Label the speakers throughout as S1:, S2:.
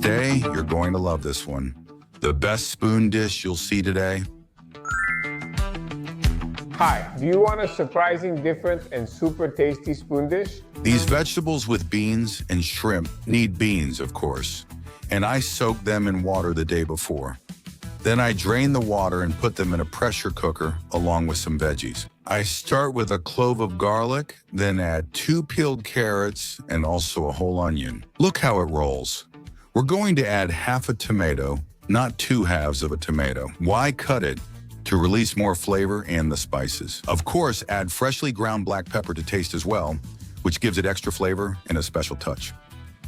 S1: Stay, you're going to love this one. The best spoon dish you'll see today.
S2: Hi, do you want a surprising, different, and super tasty spoon dish?
S1: These vegetables with beans and shrimp need beans, of course, and I soak them in water the day before. Then I drain the water and put them in a pressure cooker along with some veggies. I start with a clove of garlic, then add 2 peeled carrots and also a whole onion. Look how it rolls. We're going to add half a tomato, not 2 halves of a tomato. Why cut it? To release more flavor and the spices. Of course, add freshly ground black pepper to taste as well, which gives it extra flavor and a special touch.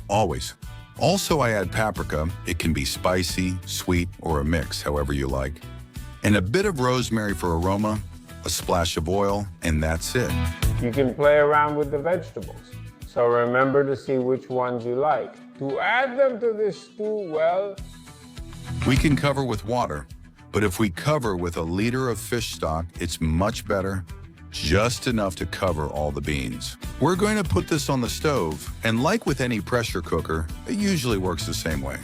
S1: Always. Also, I add paprika. It can be spicy, sweet, or a mix, however you like. And a bit of rosemary for aroma, a splash of oil, and that's it.
S2: You can play around with the vegetables. So remember to see which ones you like. To add them to this stew, well,
S1: we can cover with water, but if we cover with a liter of fish stock, it's much better, just enough to cover all the beans. We're going to put this on the stove, and like with any pressure cooker, it usually works the same way.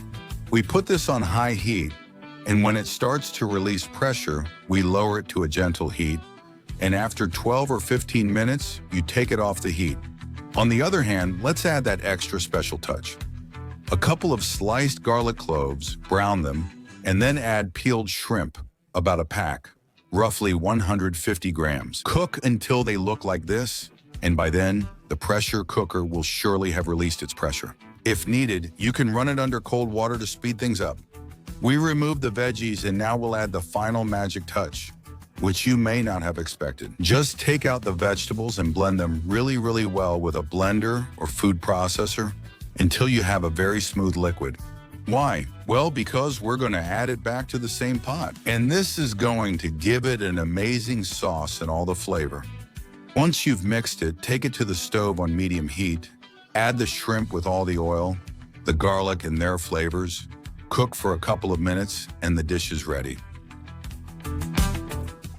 S1: We put this on high heat, and when it starts to release pressure, we lower it to a gentle heat, and after 12 or 15 minutes, you take it off the heat. On the other hand, let's add that extra special touch. A couple of sliced garlic cloves, brown them, and then add peeled shrimp, about a pack, roughly 150 grams. Cook until they look like this, and by then, the pressure cooker will surely have released its pressure. If needed, you can run it under cold water to speed things up. We remove the veggies, and now we'll add the final magic touch, which you may not have expected. Just take out the vegetables and blend them really, really well with a blender or food processor until you have a very smooth liquid. Why? Well, because we're going to add it back to the same pot. And this is going to give it an amazing sauce and all the flavor. Once you've mixed it, take it to the stove on medium heat, add the shrimp with all the oil, the garlic and their flavors, cook for a couple of minutes, and the dish is ready.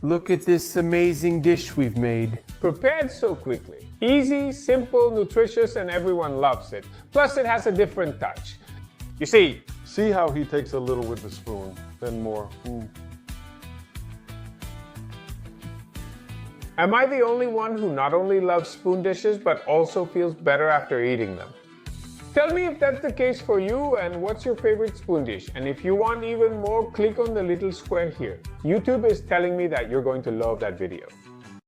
S2: look at this amazing dish we've made. Prepared so quickly. Easy, simple, nutritious, and everyone loves it. Plus, it has a different touch. You see
S3: how he takes a little with the spoon, then more.
S2: Am I the only one who not only loves spoon dishes, but also feels better after eating them? Tell me if that's the case for you, and what's your favorite spoon dish? And if you want even more, click on the little square here. YouTube is telling me that you're going to love that video.